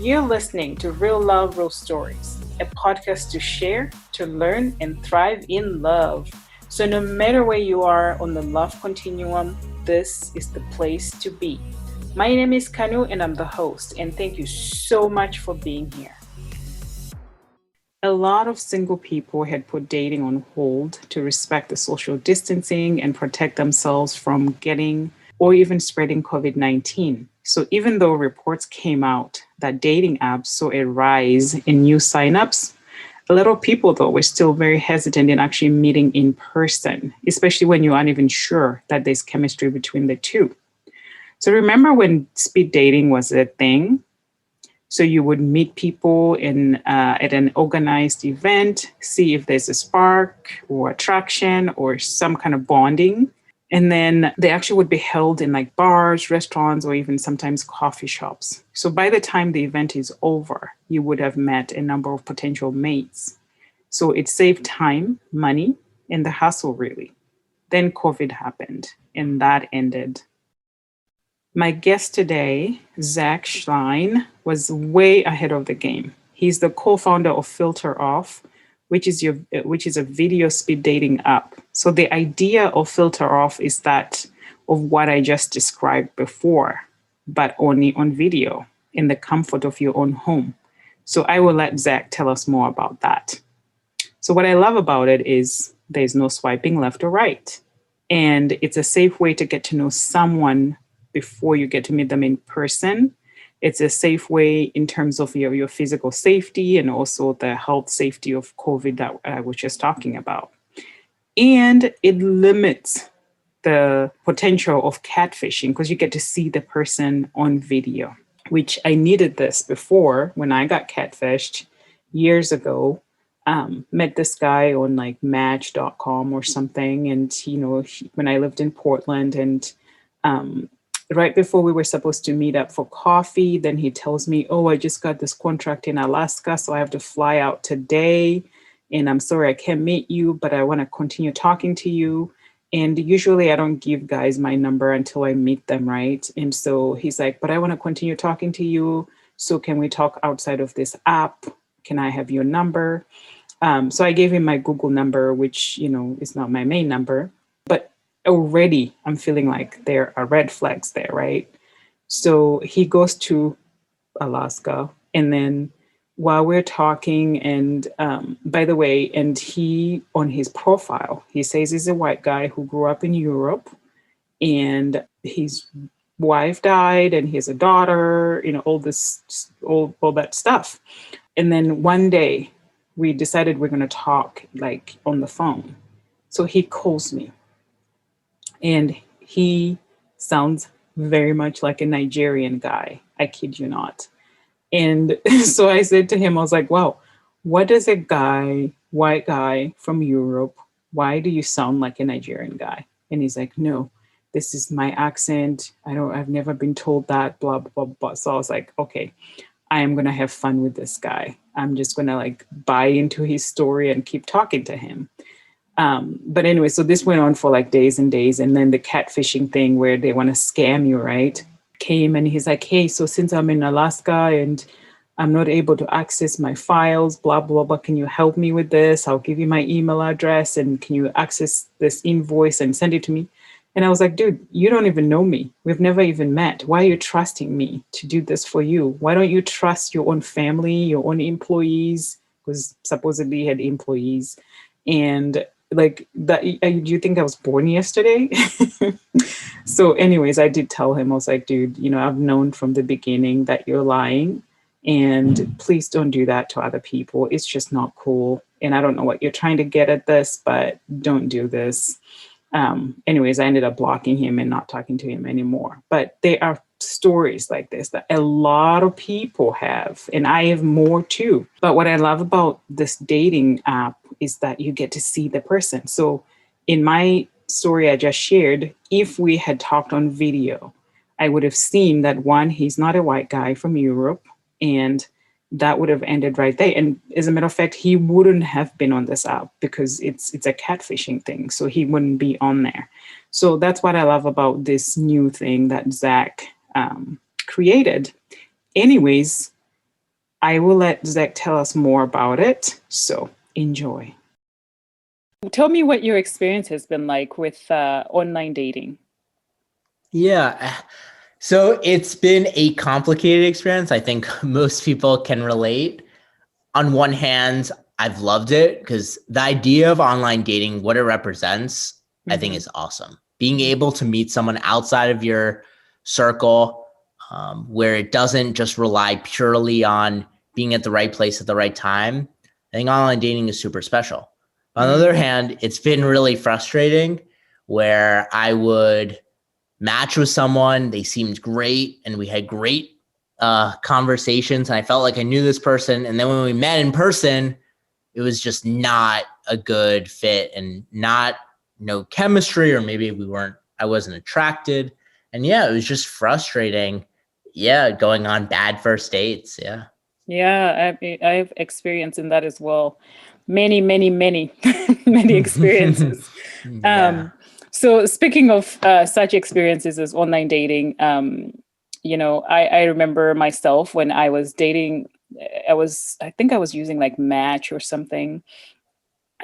You're listening to Real Love, Real Stories, a podcast to share, to learn, and thrive in love. So, no matter where you are on the love continuum, this is the place to be. My name is Kanu, and I'm the host, and thank you so much for being here. A lot of single people had put dating on hold to respect the social distancing and protect themselves from getting or even spreading COVID-19. So, even though reports came out that dating apps saw a rise in new signups, a lot of people, though, were still very hesitant in actually meeting in person, especially when you aren't even sure that there's chemistry between the two. So, remember when speed dating was a thing? So you would meet people in at an organized event, see if there's a spark or attraction or some kind of bonding. And then they actually would be held in like bars, restaurants, or even sometimes coffee shops. So by the time the event is over, you would have met a number of potential mates. So it saved time, money, and the hassle really. Then COVID happened and that ended. My guest today, Zach Schleien, was way ahead of the game. He's the co-founder of Filter Off, which is a video speed dating app. So the idea of Filter Off is that of what I just described before, but only on video in the comfort of your own home. So I will let Zach tell us more about that. So what I love about it is there's no swiping left or right. And it's a safe way to get to know someone before you get to meet them in person. It's a safe way in terms of your physical safety and also the health safety of COVID that I was just talking about. And it limits the potential of catfishing because you get to see the person on video, which I needed this before when I got catfished years ago. Met this guy on like match.com or something. And, when I lived in Portland and right before we were supposed to meet up for coffee, then he tells me, oh, I just got this contract in Alaska, so I have to fly out today. And I'm sorry, I can't meet you, but I want to continue talking to you. And usually I don't give guys my number until I meet them, right? And so he's like, but I want to continue talking to you. So can we talk outside of this app? Can I have your number? So I gave him my Google number, which, is not my main number. But already I'm feeling like there are red flags there, right? So he goes to Alaska. And then while we're talking, and by the way, and he, on his profile, he says he's a white guy who grew up in Europe and his wife died and he has a daughter, all this, all that stuff. And then one day we decided we're going to talk like on the phone. So he calls me and he sounds very much like a Nigerian guy. I kid you not. And so I said to him, I was like, wow, what does a white guy from Europe, why do you sound like a Nigerian guy? And he's like, no, this is my accent. I've never been told that, blah, blah, blah. So I was like, okay, I am going to have fun with this guy. I'm just going to like buy into his story and keep talking to him. But anyway, so this went on for like days and days. And then the catfishing thing where they want to scam you, right? Came and he's like, hey, so since I'm in Alaska and I'm not able to access my files, blah, blah, blah, can you help me with this? I'll give you my email address and can you access this invoice and send it to me? And I was like, dude, you don't even know me. We've never even met. Why are you trusting me to do this for you? Why don't you trust your own family, your own employees? Because supposedly he had employees. And like that, do you think I was born yesterday? So anyways, I did tell him, I was like, dude, I've known from the beginning that you're lying and please don't do that to other people. It's just not cool. And I don't know what you're trying to get at this, but don't do this. Anyways, I ended up blocking him and not talking to him anymore. But there are stories like this that a lot of people have, and I have more too. But what I love about this dating app is that you get to see the person. So in my story I just shared, if we had talked on video, I would have seen that one, he's not a white guy from Europe, and that would have ended right there. And as a matter of fact, he wouldn't have been on this app because it's a catfishing thing. So he wouldn't be on there. So that's what I love about this new thing that Zach created. Anyways, I will let Zach tell us more about it. So enjoy. Tell me what your experience has been like with online dating. Yeah. So it's been a complicated experience. I think most people can relate. On one hand, I've loved it because the idea of online dating, what it represents, I think Mm-hmm. is awesome. Being able to meet someone outside of your circle, where it doesn't just rely purely on being at the right place at the right time. I think online dating is super special. On the other hand, it's been really frustrating where I would match with someone. They seemed great and we had great conversations. And I felt like I knew this person. And then when we met in person, it was just not a good fit and not no chemistry, or maybe I wasn't attracted. And yeah, it was just frustrating. Yeah, going on bad first dates. Yeah. Yeah, I've experienced in that as well. Many, many, many, many experiences. Yeah. So speaking of such experiences as online dating, I remember myself when I was dating, I think I was using like Match or something.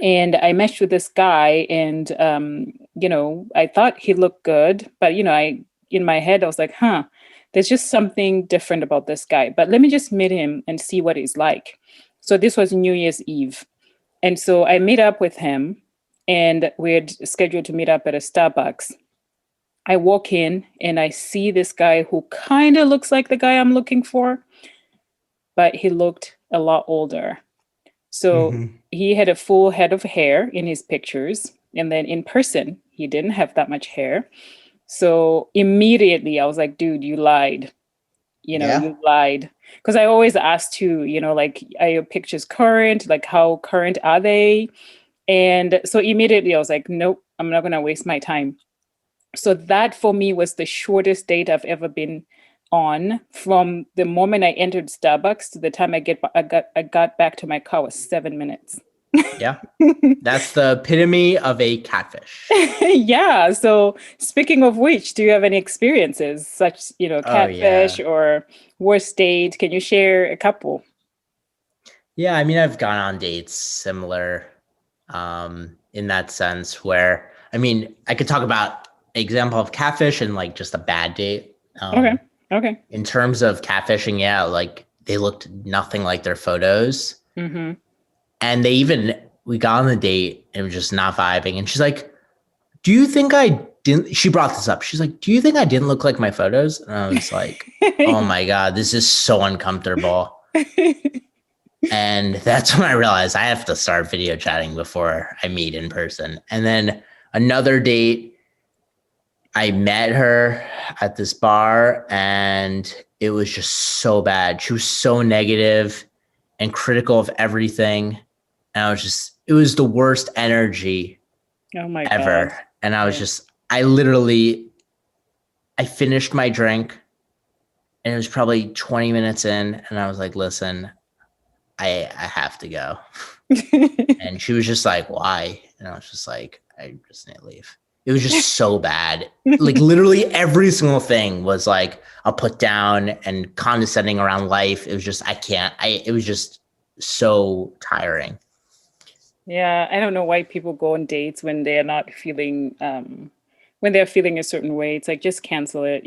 And I matched with this guy and, I thought he looked good, but, in my head, I was like, there's just something different about this guy, but let me just meet him and see what he's like. So this was New Year's Eve. And so I meet up with him and we had scheduled to meet up at a Starbucks. I walk in and I see this guy who kind of looks like the guy I'm looking for, but he looked a lot older. So Mm-hmm. he had a full head of hair in his pictures. And then in person, he didn't have that much hair. So immediately I was like, dude, you lied. Yeah. You lied. Because I always ask too, like, are your pictures current? Like, how current are they? And so immediately I was like, nope, I'm not going to waste my time. So that for me was the shortest date I've ever been on. From the moment I entered Starbucks to the time I got back to my car was 7 minutes. Yeah. That's the epitome of a catfish. Yeah. So speaking of which, do you have any experiences such, Oh, catfish yeah. or worst date? Can you share a couple? Yeah, I mean, I've gone on dates similar in that sense where, I mean, I could talk about example of catfish and like just a bad date. Okay. Okay. In terms of catfishing, yeah, like they looked nothing like their photos. Mm-hmm. And we got on the date and we're just not vibing. And she's like, do you think I didn't? She brought this up. She's like, do you think I didn't look like my photos? And I was like, oh my God, this is so uncomfortable. And that's when I realized I have to start video chatting before I meet in person. And then another date, I met her at this bar and it was just so bad. She was so negative and critical of everything. And it was the worst energy Oh my God. ever. And I was Yeah. just, I finished my drink and it was probably 20 minutes in. And I was like, listen, I have to go. And she was just like, why? And I was just like, I just need to leave. It was just so bad. Like literally every single thing was like a put down and condescending around life. It was just, it was just so tiring. Yeah, I don't know why people go on dates when they're not feeling when they're feeling a certain way. It's like just cancel it.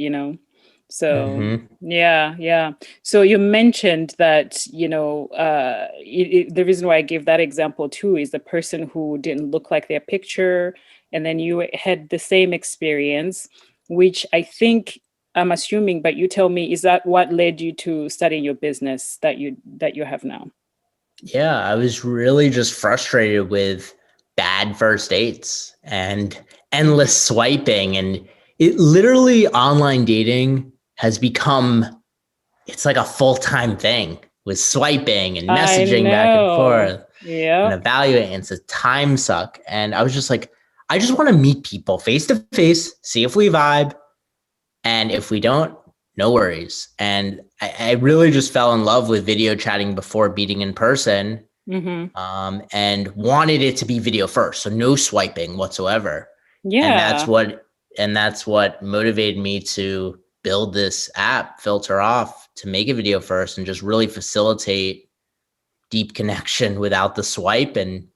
So Mm-hmm. yeah, yeah. So you mentioned that, the reason why I gave that example too is the person who didn't look like their picture, and then you had the same experience, which I think I'm assuming, but you tell me, is that what led you to studying your business that you have now? Yeah, I was really just frustrated with bad first dates and endless swiping. And it literally, online dating has become, it's like a full-time thing with swiping and I messaging back and know. forth and Yep. evaluating. It's a time suck. And I was just like, I just want to meet people face to face, see if we vibe. And if we don't, no worries. And I really just fell in love with video chatting before meeting in person, Hmm. and wanted it to be video first. So no swiping whatsoever. And Yeah. that's what motivated me to build this app, Filter Off. to make a video first and just really facilitate deep connection without the swipe and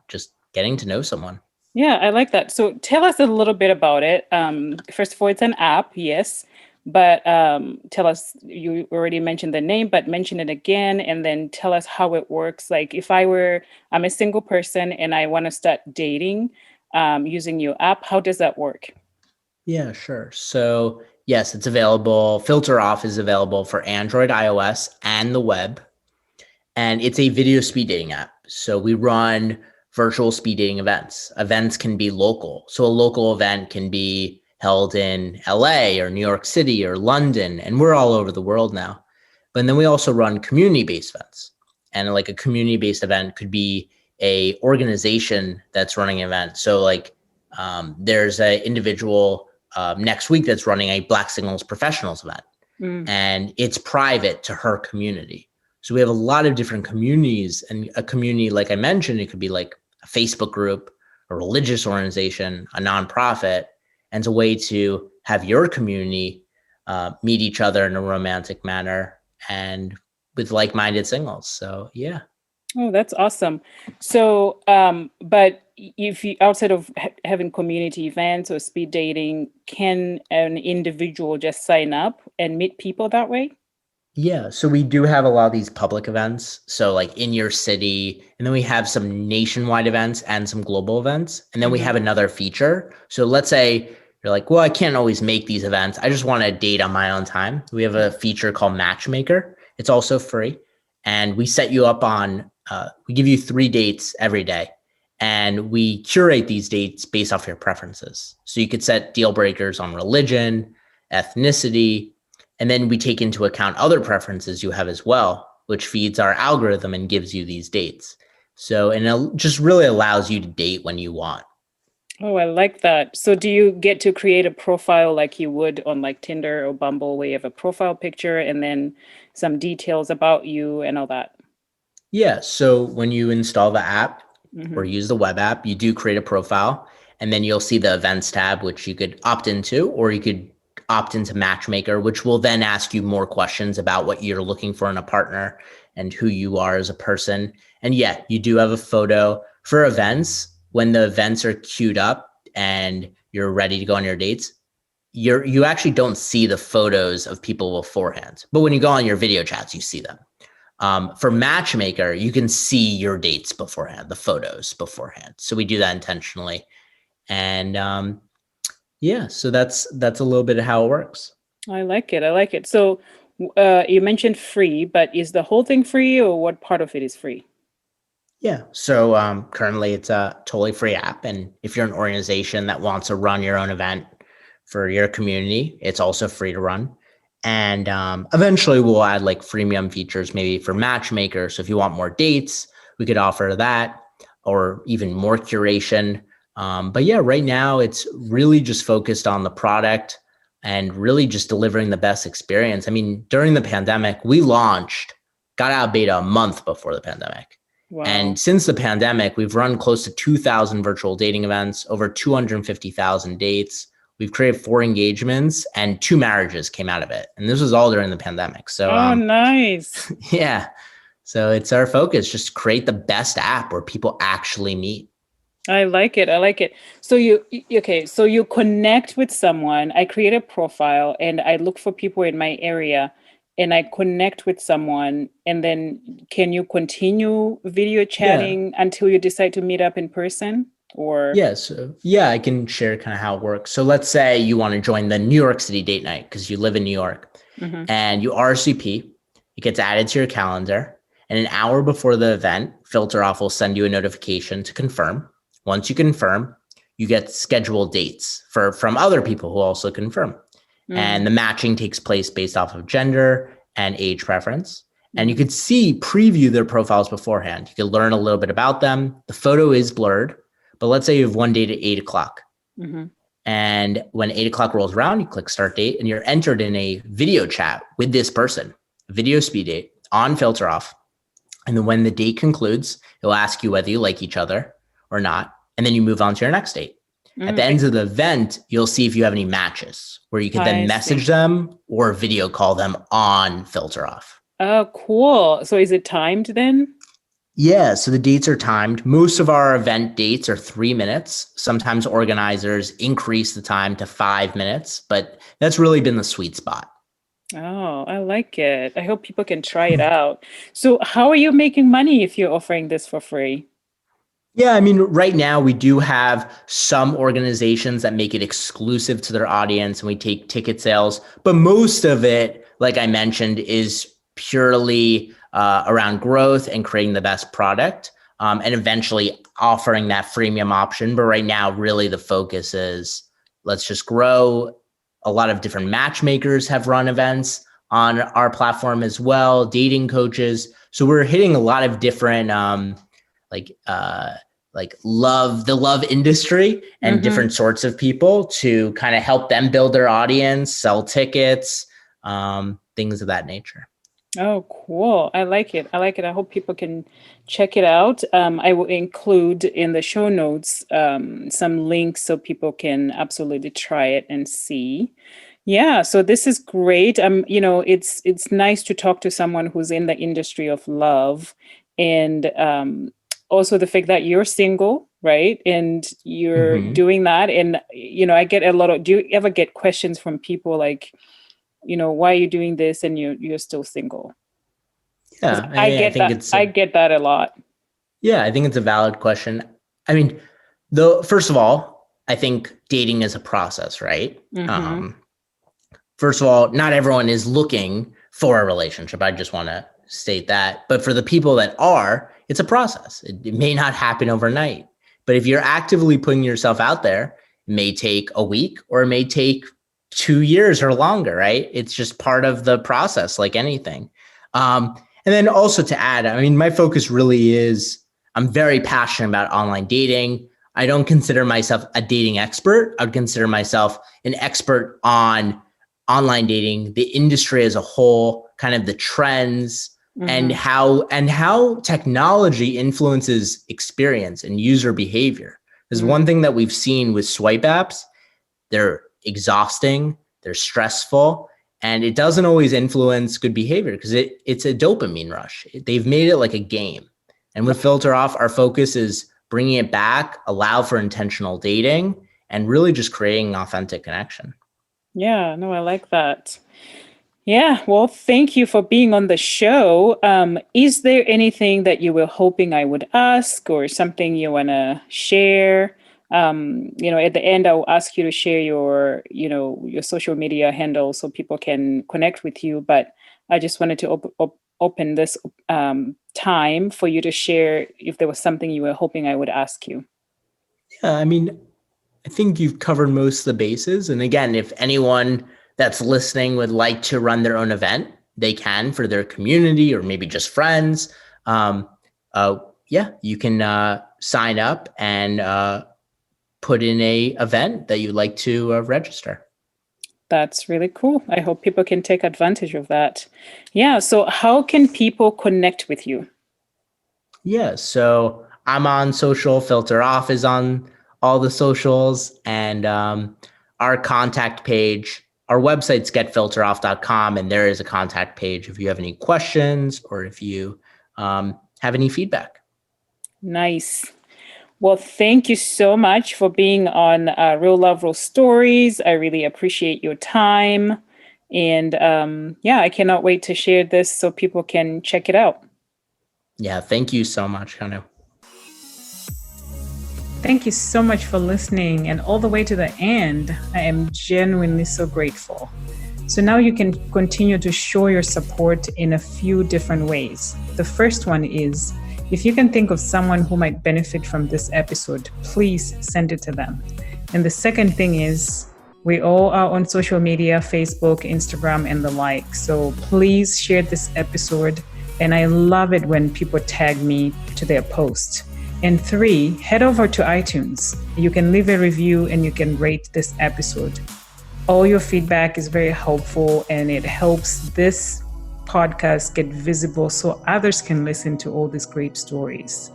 just getting to know someone. Yeah, I like that. So tell us a little bit about it. First of all, it's an app, yes, but tell us, you already mentioned the name, but mention it again, and then tell us how it works. Like if I'm a single person and I want to start dating using your app, how does that work? Yeah, sure. So yes, it's available. Filter Off is available for Android, iOS, and the web. And it's a video speed dating app. So we run virtual speed dating events. Events can be local. So a local event can be held in LA or New York City or London, and we're all over the world now. But then we also run community-based events. And like a community-based event could be a organization that's running an event. So like there's an individual next week that's running a Black Signals Professionals event, and it's private to her community. So we have a lot of different communities, and a community, like I mentioned, it could be like a Facebook group, a religious organization, a nonprofit, and it's a way to have your community meet each other in a romantic manner and with like-minded singles. So yeah. Oh, that's awesome. So, but if you, outside of having community events or speed dating, can an individual just sign up and meet people that way? Yeah, so we do have a lot of these public events. So like in your city, and then we have some nationwide events and some global events. And then we have another feature. So let's say you're like, well, I can't always make these events. I just want to date on my own time. We have a feature called Matchmaker. It's also free. And we set you up on, we give you 3 dates every day. And we curate these dates based off your preferences. So you could set deal breakers on religion, ethnicity, and then we take into account other preferences you have as well, which feeds our algorithm and gives you these dates. So, and it just really allows you to date when you want. Oh, I like that. So do you get to create a profile like you would on like Tinder or Bumble, where you have a profile picture and then some details about you and all that? Yeah. So when you install the app or use the web app, you do create a profile, and then you'll see the events tab, which you could opt into, or you could opt into Matchmaker, which will then ask you more questions about what you're looking for in a partner and who you are as a person. And yeah, you do have a photo for events. When the events are queued up and you're ready to go on your dates, you actually don't see the photos of people beforehand. But when you go on your video chats, you see them. For Matchmaker, you can see your dates beforehand, the photos beforehand. So we do that intentionally. And yeah, so that's a little bit of how it works. I like it. I like it. So you mentioned free, but is the whole thing free, or what part of it is free? Yeah. So currently it's a totally free app. And if you're an organization that wants to run your own event for your community, it's also free to run. And eventually we'll add like freemium features, maybe for Matchmaker. So if you want more dates, we could offer that, or even more curation. But yeah, right now it's really just focused on the product and really just delivering the best experience. I mean, during the pandemic, we got out of beta a month before the pandemic. Wow. And since the pandemic, we've run close to 2,000 virtual dating events, over 250,000 dates. We've created 4 engagements, and 2 marriages came out of it. And this was all during the pandemic. So, oh, nice. Yeah. So it's our focus, just create the best app where people actually meet. I like it. I like it. So so you connect with someone. I create a profile and I look for people in my area, and I connect with someone, and then can you continue video chatting until you decide to meet up in person? Or yes, I can share kind of how it works. So let's say you want to join the New York City date night because you live in New York, and you RSVP. It gets added to your calendar, and an hour before the event, Filter Off will send you a notification to confirm. Once you confirm, you get scheduled dates from other people who also confirm. And the matching takes place based off of gender and age preference. And you could preview their profiles beforehand. You could learn a little bit about them. The photo is blurred, but let's say you have one date at 8 o'clock. And when 8 o'clock rolls around, you click start date, and you're entered in a video chat with this person, video speed date on Filter Off. And then when the date concludes, it'll ask you whether you like each other or not. And then you move on to your next date. At the end of the event, you'll see if you have any matches where you can then message them or video call them on Filter Off. Oh, cool. So is it timed then? Yeah, so the dates are timed. Most of our event dates are 3 minutes. Sometimes organizers increase the time to 5 minutes, but that's really been the sweet spot. Oh, I like it. I hope people can try it out. So how are you making money if you're offering this for free? Yeah, I mean, right now we do have some organizations that make it exclusive to their audience and we take ticket sales, but most of it, like I mentioned, is purely around growth and creating the best product and eventually offering that freemium option. But right now, really the focus is let's just grow. A lot of different matchmakers have run events on our platform as well, dating coaches. So we're hitting a lot of different like the love industry and different sorts of people to kind of help them build their audience, sell tickets, things of that nature. Oh, cool. I like it. I hope people can check it out. I will include in the show notes some links so people can absolutely try it and see. Yeah, so this is great. It's nice to talk to someone who's in the industry of love, and also the fact that you're single, right? And you're doing that. And I get a lot of. Do you ever get questions from people like, why are you doing this and you're still single? Yeah, I get that a lot. Yeah, I think it's a valid question. I mean, first of all, I think dating is a process, right? First of all, not everyone is looking for a relationship. I just want to state that. But for the people that are, it's a process. It may not happen overnight. But if you're actively putting yourself out there, it may take a week or it may take 2 years or longer, right? It's just part of the process, like anything. And then also to add, I mean, my focus really is, I'm very passionate about online dating. I don't consider myself a dating expert. I would consider myself an expert on online dating, the industry as a whole, kind of the trends and how technology influences experience and user behavior. There's one thing that we've seen with swipe apps, they're exhausting, they're stressful, and it doesn't always influence good behavior because it's a dopamine rush. They've made it like a game. And with Filter Off, our focus is bringing it back, allow for intentional dating, and really just creating an authentic connection. Yeah, no, I like that. Yeah, well, thank you for being on the show. Is there anything that you were hoping I would ask or something you want to share? At the end, I'll ask you to share your social media handle so people can connect with you. But I just wanted to open this time for you to share if there was something you were hoping I would ask you. Yeah, I mean, I think you've covered most of the bases. And again, if anyone that's listening would like to run their own event, they can for their community or maybe just friends. You can sign up and put in a event that you'd like to register. That's really cool. I hope people can take advantage of that. Yeah. So how can people connect with you? Yeah. So I'm on social. Filter Off is on all the socials, and our contact page, our website's getfilteroff.com, and there is a contact page if you have any questions or if you have any feedback. Nice. Well, thank you so much for being on Real Love, Real Stories. I really appreciate your time. And I cannot wait to share this so people can check it out. Yeah, thank you so much, Kanu. Thank you so much for listening and all the way to the end. I am genuinely so grateful. So now you can continue to show your support in a few different ways. The first one is, if you can think of someone who might benefit from this episode, please send it to them. And the second thing is, we all are on social media, Facebook, Instagram, and the like. So please share this episode. And I love it when people tag me to their post. And 3, head over to iTunes. You can leave a review and you can rate this episode. All your feedback is very helpful and it helps this podcast get visible so others can listen to all these great stories.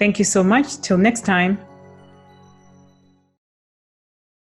Thank you so much. Till next time.